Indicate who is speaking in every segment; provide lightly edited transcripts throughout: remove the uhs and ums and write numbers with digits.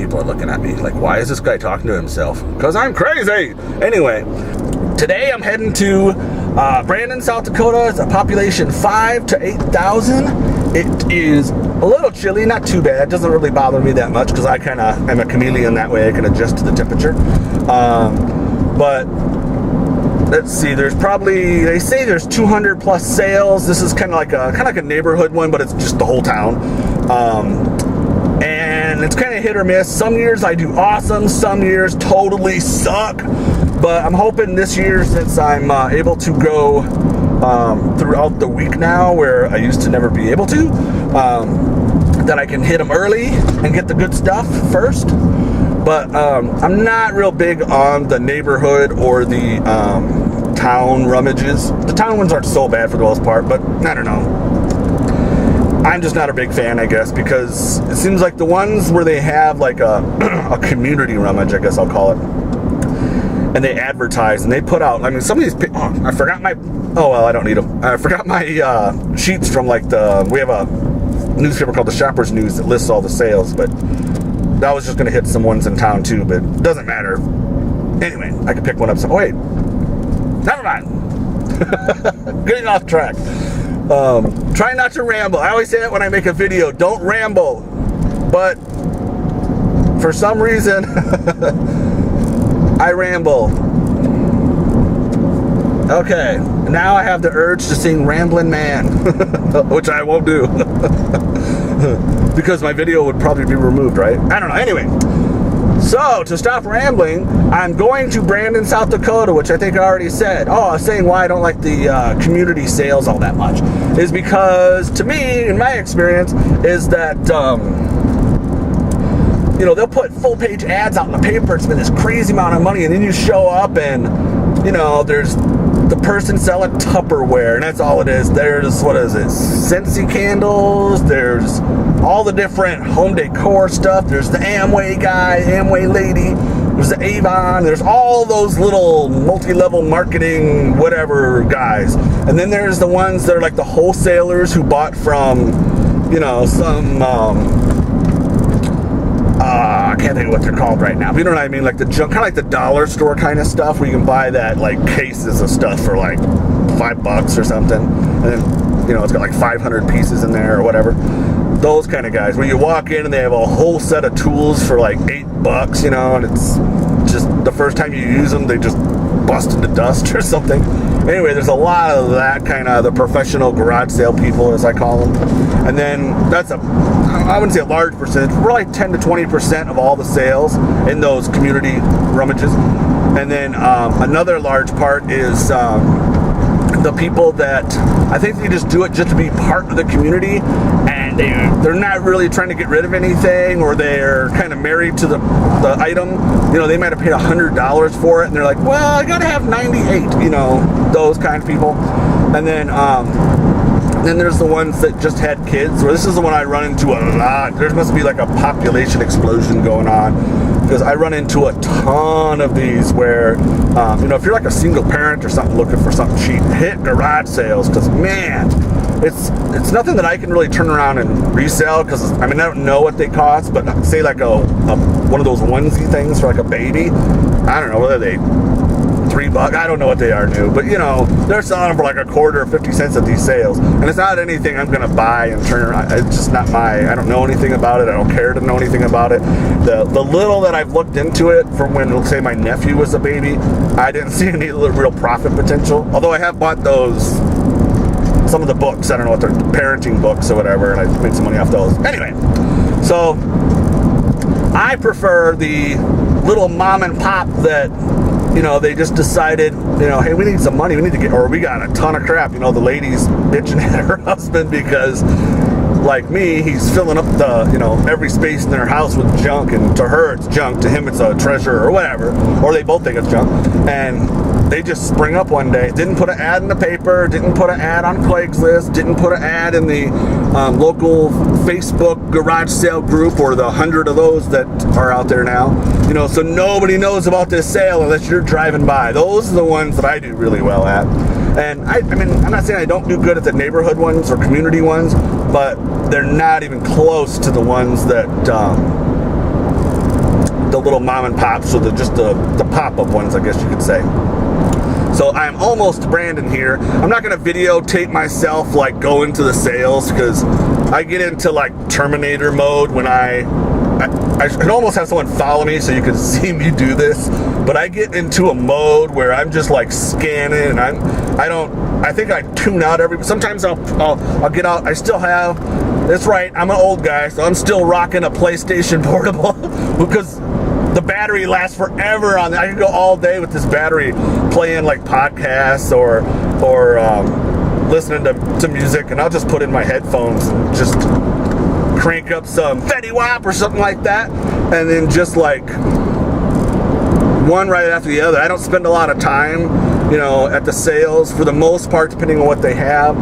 Speaker 1: people are looking at me like, why is this guy talking to himself? Because I'm crazy. Anyway, today I'm heading to Brandon, South Dakota. It's a population 5 to 8,000. It is a little chilly, not too bad. It doesn't really bother me that much because I kind of am a chameleon that way. I can adjust to the temperature. But let's see, there's probably, they say there's 200 plus sales. This is kind of like a neighborhood one, but it's just the whole town. And it's kind of hit or miss. Some years I do awesome, some years totally suck. But I'm hoping this year, since I'm able to go throughout the week now, where I used to never be able to, that I can hit them early and get the good stuff first. But I'm not real big on the neighborhood or the town rummages. The town ones aren't so bad for the most part, but I don't know. I'm just not a big fan, I guess, because it seems like the ones where they have like a community rummage, I guess I'll call it, and they advertise and they put out, I mean, some of these, I forgot my, oh well, I don't need them. I forgot my sheets from like we have a newspaper called the Shoppers News that lists all the sales, but I was just going to hit some ones in town too, but it doesn't matter. Anyway, I could pick one up. So, oh wait, never mind. Getting off track. Try not to ramble. I always say that when I make a video, don't ramble. But for some reason, I ramble. Okay, now I have the urge to sing Ramblin' Man, which I won't do. Because my video would probably be removed, right? I don't know. Anyway, so to stop rambling, I'm going to Brandon, South Dakota, which I think I already said. Oh, I was saying why I don't like the community sales all that much is because, to me, in my experience, is that you know, they'll put full page ads out in the paper. It's been this crazy amount of money, and then you show up and, you know, there's the person selling Tupperware, and that's all it is. There's, what is it, Scentsy candles, there's all the different home decor stuff, there's the Amway guy, Amway lady, there's the Avon, there's all those little multi-level marketing whatever guys, and then there's the ones that are like the wholesalers who bought from, you know, some I can't think of what they're called right now, but you know what I mean, like the junk, kind of like the dollar store kind of stuff where you can buy that like cases of stuff for like $5 or something, and then, you know, it's got like 500 pieces in there or whatever. Those kind of guys where you walk in and they have a whole set of tools for like $8, you know, and it's just the first time you use them they just bust into dust or something. Anyway, there's a lot of that kind of, the professional garage sale people, as I call them, and then that's I wouldn't say a large percentage, we're like 10 to 20% of all the sales in those community rummages. And then another large part is the people that I think they just do it just to be part of the community, and they're not really trying to get rid of anything, or they're kind of married to the item. You know, they might have paid $100 for it, and they're like, well, I gotta have 98, you know, those kind of people. And then there's the ones that just had kids, or this is the one I run into a lot. There must be like a population explosion going on, because I run into a ton of these where, you know, if you're like a single parent or something looking for something cheap, hit garage sales, because man, it's nothing that I can really turn around and resell, because I mean, I don't know what they cost, but say like one of those onesie things for like a baby, I don't know whether they $3, I don't know what they are new, but you know, they're selling them for like a quarter or 50 cents at these sales, and it's not anything I'm gonna buy and turn around. It's just not I don't know anything about it. I don't care to know anything about it. The little that I've looked into it from when, let's say, my nephew was a baby, I didn't see any real profit potential, although I have bought some of the books, I don't know what they're, parenting books or whatever, and I made some money off those. Anyway, so I prefer the little mom and pop that, you know, they just decided, you know, hey, we need some money, we need to get, or we got a ton of crap, you know, the lady's bitching at her husband because, like me, he's filling up the, you know, every space in their house with junk, and to her it's junk, to him it's a treasure or whatever, or they both think it's junk, and they just spring up one day, didn't put an ad in the paper, didn't put an ad on Craigslist, didn't put an ad in the local Facebook garage sale group, or the 100 of those that are out there now, you know, so nobody knows about this sale unless you're driving by. Those are the ones that I do really well at. And I mean, I'm not saying I don't do good at the neighborhood ones or community ones, but they're not even close to the ones that the little mom and pops, or just the pop-up ones, I guess you could say. So I'm almost Brandon here. I'm not going to videotape myself like go into the sales, because I get into like Terminator mode when I could almost have someone follow me so you can see me do this, but I get into a mode where I'm just like scanning, and I think I tune out sometimes I'll get out. I still have, that's right, I'm an old guy, so I'm still rocking a PlayStation Portable because the battery lasts forever on. I can go all day with this battery playing like podcasts or listening to music, and I'll just put in my headphones and just crank up some Fetty Wap or something like that, and then just like one right after the other. I don't spend a lot of time, at the sales for the most part, depending on what they have.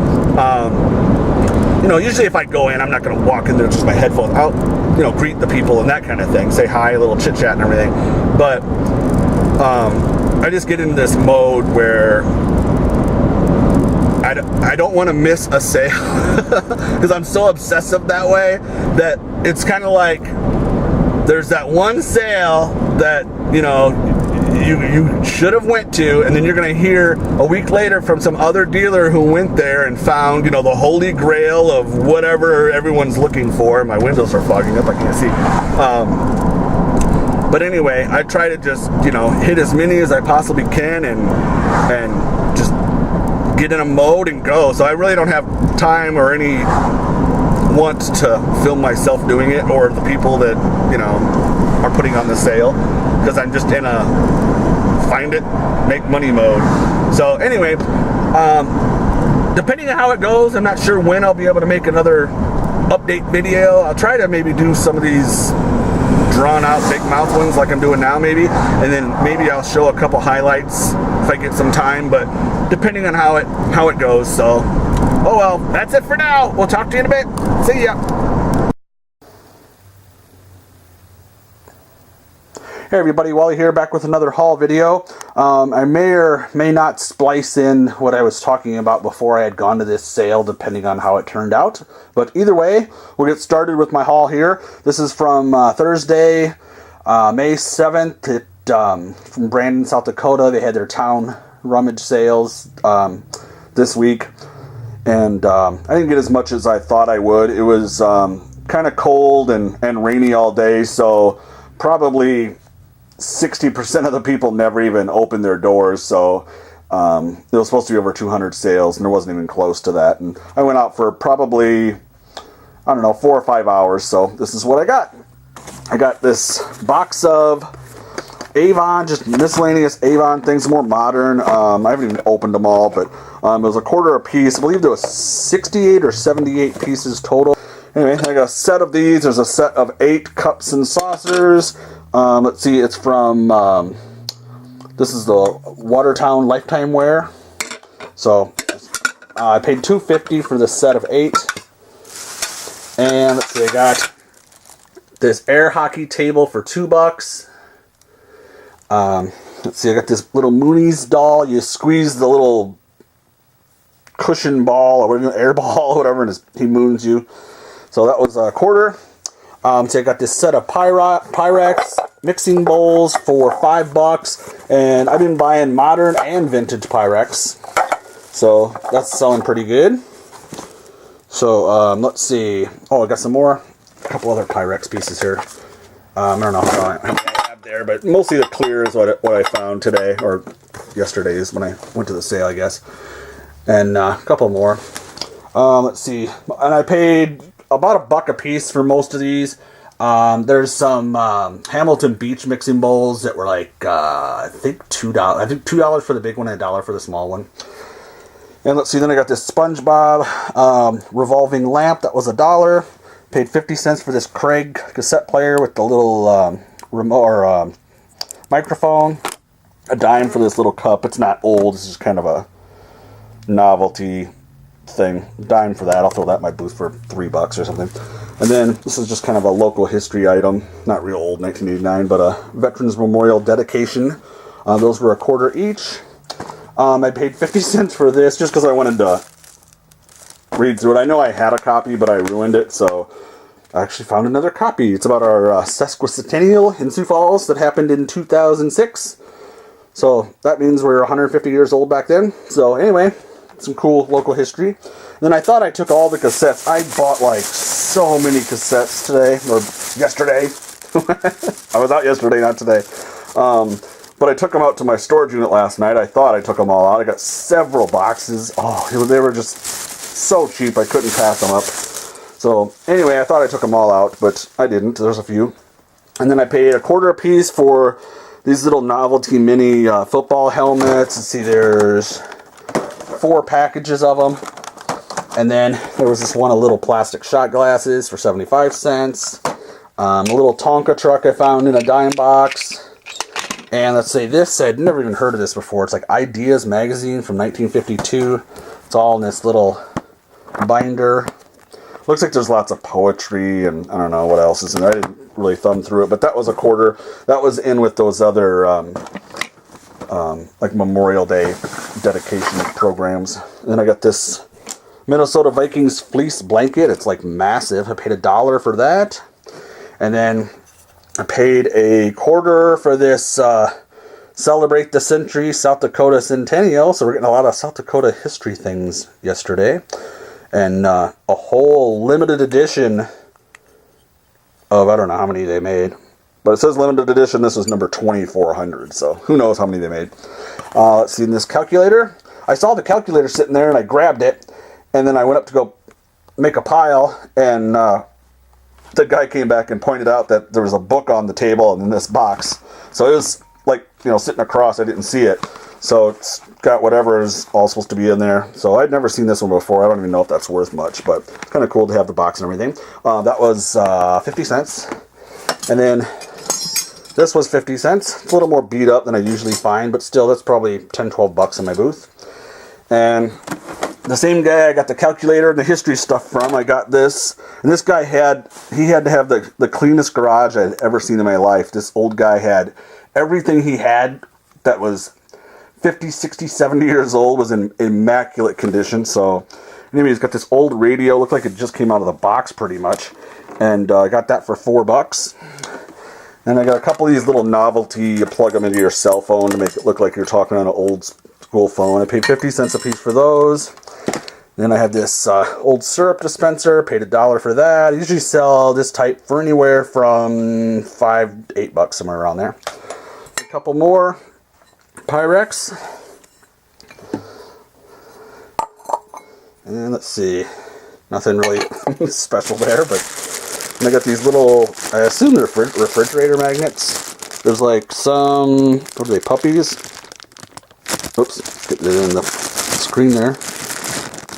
Speaker 1: Usually if I go in, I'm not going to walk in there with just my headphones. I'll, greet the people and that kind of thing, say hi, a little chit chat and everything. But I just get into this mode where I don't want to miss a sale because I'm so obsessive that way that it's kind of like there's that one sale that you should have went to, and then you're going to hear a week later from some other dealer who went there and found the holy grail of whatever everyone's looking for. My windows are fogging up, I can't see. But anyway, I try to just hit as many as I possibly can and just get in a mode and go. So I really don't have time or any want to film myself doing it, or the people that are putting on the sale, because I'm just in a find it, make money mode. So anyway, depending on how it goes, I'm not sure when I'll be able to make another update video. I'll try to maybe do some of these drawn out big mouth ones like I'm doing now, maybe, and then maybe I'll show a couple highlights if I get some time, but depending on how it goes. So oh well, that's it for now. We'll talk to you in a bit. See ya. Hey everybody, Wally here, back with another haul video. I may or may not splice in what I was talking about before I had gone to this sale, depending on how it turned out. But either way, we'll get started with my haul here. This is from Thursday, May 7th from Brandon, South Dakota. They had their town rummage sales this week. And I didn't get as much as I thought I would. It was kind of cold and rainy all day, so probably 60% of the people never even opened their doors. So it was supposed to be over 200 sales, and there wasn't even close to that. And I went out for probably, 4 or 5 hours. So this is what I got. I got this box of Avon, just miscellaneous Avon things, more modern. I haven't even opened them all, but it was a quarter a piece. I believe there was 68 or 78 pieces total. Anyway, I got a set of these. There's a set of 8 cups and saucers. Let's see, it's from, this is the Watertown Lifetime Wear. So, I paid $2.50 for the set of 8. And let's see, I got this air hockey table for $2. Let's see, I got this little Moonies doll. You squeeze the little cushion ball, or whatever, air ball, or whatever, and he moons you. So that was a quarter. So I got this set of Pyrex mixing bowls for $5, and I've been buying modern and vintage Pyrex, so that's selling pretty good. So let's see. Oh, I got some more, a couple other Pyrex pieces here. I don't know how I have there, but mostly the clear is what I found today, or yesterday's when I went to the sale, I guess. And a couple more. Let's see, and I paid about $1 a piece for most of these. There's some Hamilton Beach mixing bowls that were like, I think $2. I think $2 for the big one and $1 for the small one. And let's see, then I got this SpongeBob revolving lamp that was $1. Paid 50 cents for this Craig cassette player with the little remote or microphone. A dime for this little cup. It's not old. It's just kind of a novelty thing. Dime for that. I'll throw that in my booth for $3 or something. And then this is just kind of a local history item. Not real old, 1989, but a Veterans Memorial dedication. Those were a quarter each. I paid 50 cents for this just because I wanted to read through it. I know I had a copy, but I ruined it, so I actually found another copy. It's about our sesquicentennial in Sioux Falls that happened in 2006. So that means we're 150 years old back then. So anyway, some cool local history. And then I thought I took all the cassettes. I bought like so many cassettes today, or yesterday. I was out yesterday, not today. But I took them out to my storage unit last night. I thought I took them all out. I got several boxes. Oh, they were just so cheap I couldn't pass them up. So anyway, I thought I took them all out, but I didn't. There's a few. And then I paid $0.25 a piece for these little novelty mini football helmets. Let's see, there's 4 packages of them. And then there was this one of little plastic shot glasses for 75 cents. A little Tonka truck I found in a dime box. And let's say this, I'd never even heard of this before. It's like Ideas magazine from 1952. It's all in this little binder. Looks like there's lots of poetry and I don't know what else is in there. I didn't really thumb through it, but that was $0.25. That was in with those other like Memorial Day dedication programs. And then I got this Minnesota Vikings fleece blanket. It's like massive. I paid $1 for that. And then I paid $0.25 for this Celebrate the Century South Dakota Centennial. So we're getting a lot of South Dakota history things yesterday. And a whole limited edition of, I don't know how many they made. But it says limited edition. This was number 2400. So who knows how many they made. Let's see, in this calculator. I saw the calculator sitting there and I grabbed it. And then I went up to go make a pile. And the guy came back and pointed out that there was a book on the table and in this box. So it was like, you know, sitting across. I didn't see it. So it's got whatever is all supposed to be in there. So I'd never seen this one before. I don't even know if that's worth much, but it's kind of cool to have the box and everything. That was 50 cents. And then this was 50 cents. It's a little more beat up than I usually find, but still, that's probably 10, 12 bucks in my booth. And the same guy I got the calculator and the history stuff from, I got this. And this guy had to have the cleanest garage I'd ever seen in my life. This old guy had everything he had that was 50, 60, 70 years old was in immaculate condition. So anyway, he's got this old radio. Looked like it just came out of the box pretty much. And I got that for $4. And I got a couple of these little novelty. You plug them into your cell phone to make it look like you're talking on an old school phone. I paid 50 cents a piece for those. Then I have this old syrup dispenser. Paid $1 for that. I usually sell this type for anywhere from $5 to $8, somewhere around there. A couple more. Pyrex. And let's see, nothing really special there, but I got these little, I assume they're refrigerator magnets. There's like some, what are they, puppies? Oops, getting it in the screen there.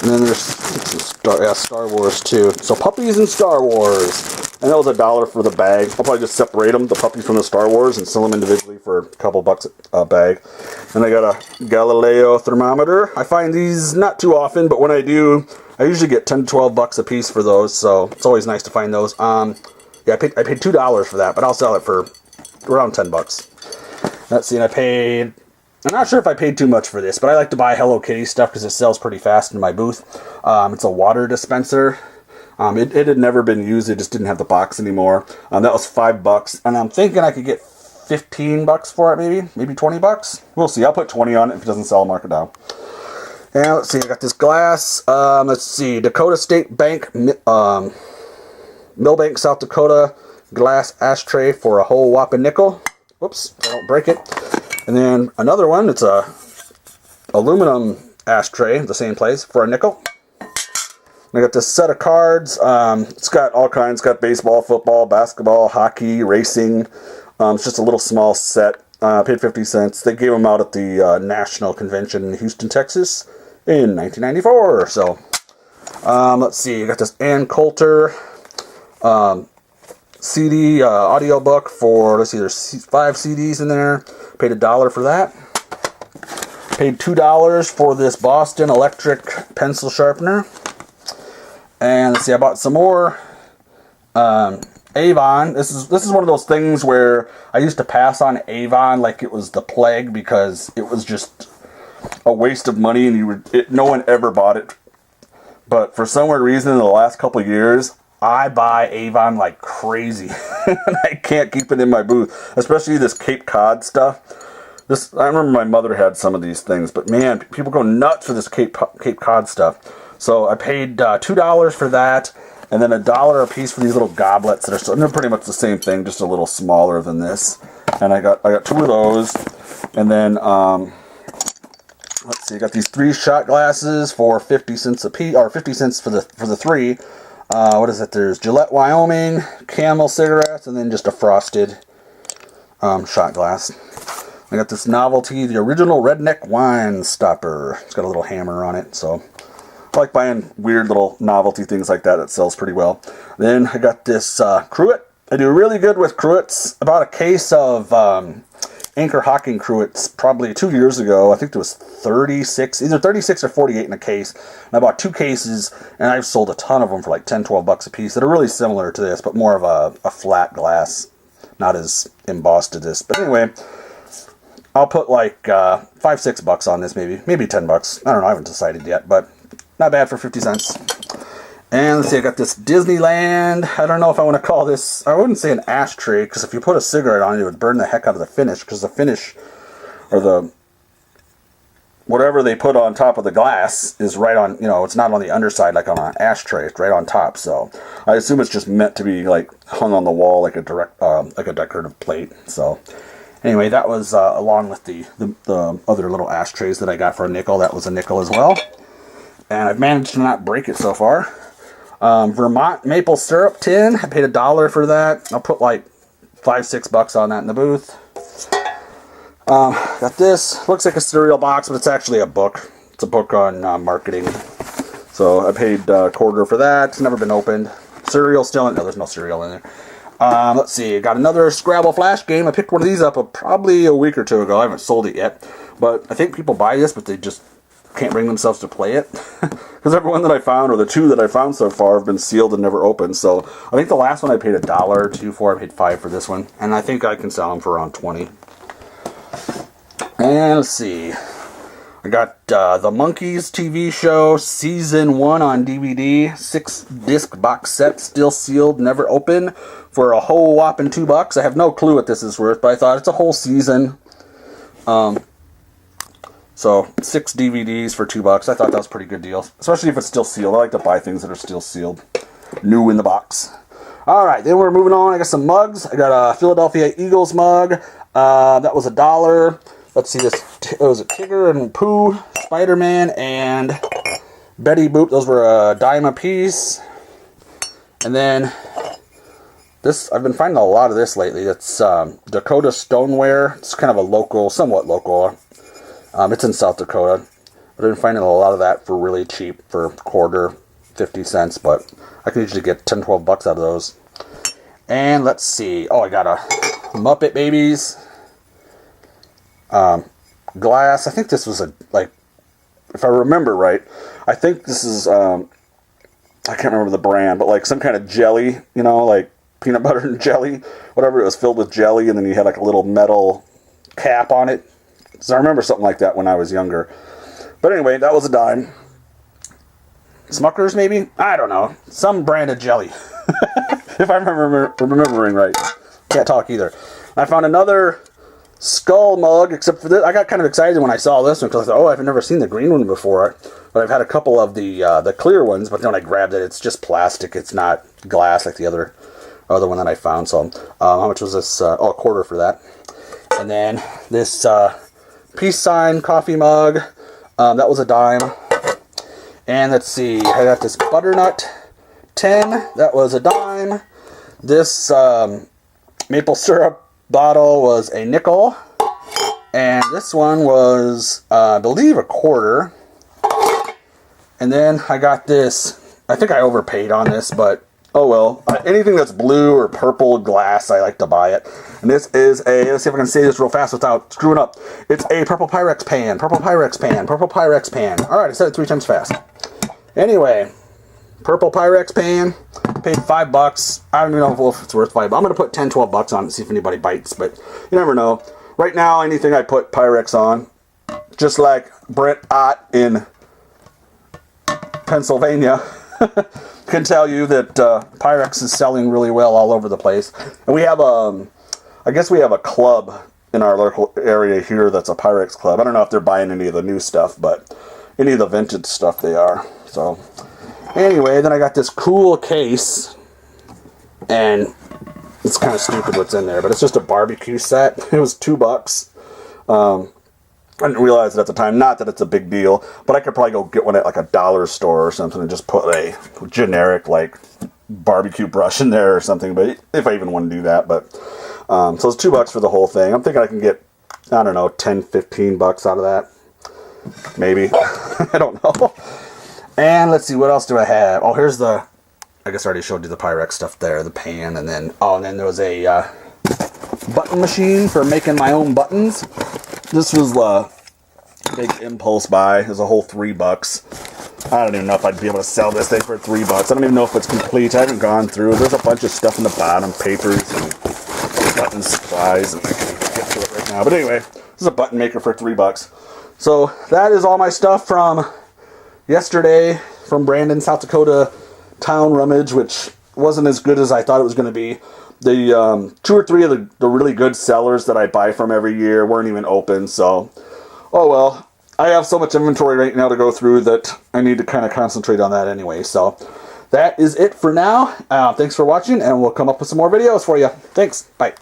Speaker 1: And then there's some Star Wars too. So puppies and Star Wars. And that was $1 for the bag. I'll probably just separate them, the puppies from the Star Wars, and sell them individually for a couple bucks a bag. And I got a Galileo thermometer. I find these not too often, but when I do, I usually get 10 to 12 bucks a piece for those. So it's always nice to find those. Yeah, I paid $2 for that, but I'll sell it for around 10 bucks. Let's see, and I'm not sure if I paid too much for this, but I like to buy Hello Kitty stuff because it sells pretty fast in my booth. It's a water dispenser. It had never been used. It just didn't have the box anymore. That was $5, and I'm thinking I could get 15 bucks for it, maybe 20 bucks. We'll see. I'll put 20 on it. If it doesn't sell, I'll mark it down. And let's see. I got this glass. Let's see. Dakota State Bank, Millbank, South Dakota, glass ashtray for a whole whopping nickel. Whoops! I don't break it. And then another one. It's a aluminum ashtray, the same place, for a nickel. I got this set of cards. It's got all kinds. It's got baseball, football, basketball, hockey, racing. It's just a little small set. I paid 50 cents. They gave them out at the National Convention in Houston, Texas in 1994. So, let's see. I got this Ann Coulter CD audiobook for, let's see, there's 5 CDs in there. Paid $1 for that. Paid $2 for this Boston Electric pencil sharpener. And let's see, I bought some more Avon. This is one of those things where I used to pass on Avon like it was the plague because it was just a waste of money and no one ever bought it. But for some weird reason, in the last couple of years, I buy Avon like crazy. And I can't keep it in my booth, especially this Cape Cod stuff. I remember my mother had some of these things, but man, people go nuts for this Cape Cod stuff. So I paid $2 for that, and then $1 a piece for these little goblets that are they're pretty much the same thing, just a little smaller than this. And I got 2 of those, and then let's see, I got these 3 shot glasses for 50 cents a piece, or 50 cents for the 3. What is it? There's Gillette Wyoming, Camel cigarettes, and then just a frosted shot glass. I got this novelty, the original redneck wine stopper. It's got a little hammer on it, so I like buying weird little novelty things like that. It sells pretty well. Then I got this cruet. I do really good with cruets. I bought a case of Anchor Hocking cruets probably 2 years ago. I think there was 36, either 36 or 48 in a case. And I bought 2 cases, and I've sold a ton of them for like 10, 12 bucks a piece that are really similar to this, but more of a flat glass, not as embossed as this. But anyway, I'll put like $5, $6 on this, maybe 10 bucks. I don't know, I haven't decided yet, but not bad for 50 cents. And let's see, I got this Disneyland. I don't know if I want to call this, I wouldn't say an ashtray, because if you put a cigarette on it, it would burn the heck out of the finish, because the finish, or the, whatever they put on top of the glass is right on, it's not on the underside like on an ashtray, it's right on top. So I assume it's just meant to be like hung on the wall like a decorative plate. So anyway, that was along with the other little ashtrays that I got for a nickel. That was a nickel as well. And I've managed to not break it so far. Vermont maple syrup tin. I paid $1 for that. I'll put like $5, $6 on that in the booth. Got this. Looks like a cereal box, but it's actually a book. It's a book on marketing. So I paid $1 for that. It's never been opened. Cereal still in. No, there's no cereal in there. Let's see. Got another Scrabble Flash game. I picked one of these up probably a week or 2 ago. I haven't sold it yet. But I think people buy this, but they just can't bring themselves to play it. Because every one that I found, or the 2 that I found so far, have been sealed and never opened. So I think the last one I paid $1 or $2 for. I paid $5 for this one. And I think I can sell them for around $20. And let's see. I got the Monkees TV show, Season 1 on DVD. 6-disc box set, still sealed, never opened, for a whole whopping $2. I have no clue what this is worth, but I thought it's a whole season. So 6 DVDs for $2. I thought that was a pretty good deal, especially if it's still sealed. I like to buy things that are still sealed, new in the box. All right, then we're moving on. I got some mugs. I got a Philadelphia Eagles mug. That was $1. Let's see this. It was a Tigger and Pooh, Spider-Man, and Betty Boop. Those were $0.10 a piece. And then this, I've been finding a lot of this lately. It's Dakota stoneware. It's kind of a local, somewhat local. It's in South Dakota. I've been finding a lot of that for really cheap, for $1/4, 50 cents, but I can usually get 10, 12 bucks out of those. And let's see. Oh, I got a Muppet Babies glass. I think this was if I remember right, I think this is, I can't remember the brand, but like some kind of jelly, like peanut butter and jelly, whatever. It was filled with jelly, and then you had like a little metal cap on it. So I remember something like that when I was younger. But anyway, that was $0.10. Smuckers, maybe? I don't know. Some brand of jelly. If I'm remembering right. Can't talk either. I found another skull mug, except for this. I got kind of excited when I saw this one, because I thought, I've never seen the green one before. But I've had a couple of the clear ones, but then when I grabbed it, it's just plastic. It's not glass like the other one that I found. So how much was this? $1/4 for that. And then this peace sign coffee mug. That was $0.10. And let's see, I got this butternut tin. That was $0.10. This maple syrup bottle was a nickel. And this one was, I believe, $0.25. And then I got this. I think I overpaid on this, but oh well. Anything that's blue or purple glass, I like to buy it. And this is let's see if I can say this real fast without screwing up. It's a purple Pyrex pan. Purple Pyrex pan. Purple Pyrex pan. Alright, I said it 3 times fast. Anyway, purple Pyrex pan. Paid $5. I don't even know if it's worth $5. I'm going to put 10, 12 bucks on it and see if anybody bites, but you never know. Right now, anything I put Pyrex on, just like Brett Ott in Pennsylvania, because can tell you that Pyrex is selling really well all over the place. And we have I guess we have a club in our local area here that's a Pyrex club. I don't know if they're buying any of the new stuff, but any of the vintage stuff they are. So anyway, then I got this cool case, and it's kind of stupid what's in there, but it's just a barbecue set. It was $2. I didn't realize it at the time. Not that it's a big deal, but I could probably go get one at like a dollar store or something and just put a generic like barbecue brush in there or something. But if I even want to do that, but so it's $2 for the whole thing. I'm thinking I can get, I don't know, 10, 15 bucks out of that, maybe. I don't know. And let's see, what else do I have? Oh, here's the, I guess I already showed you the Pyrex stuff there, the pan, and then, oh, and then there was a button machine for making my own buttons. This was a big impulse buy. It was a whole $3. I don't even know if I'd be able to sell this thing for $3. I don't even know if it's complete. I haven't gone through. There's a bunch of stuff in the bottom, papers and button supplies, and I can't get to it right now. But anyway, this is a button maker for $3. So that is all my stuff from yesterday from Brandon, South Dakota town rummage, which wasn't as good as I thought it was going to be. The 2 or 3 of the really good sellers that I buy from every year weren't even open, so oh well. I have so much inventory right now to go through that I need to kind of concentrate on that anyway. So that is it for now. Thanks for watching, and we'll come up with some more videos for you. Thanks. Bye.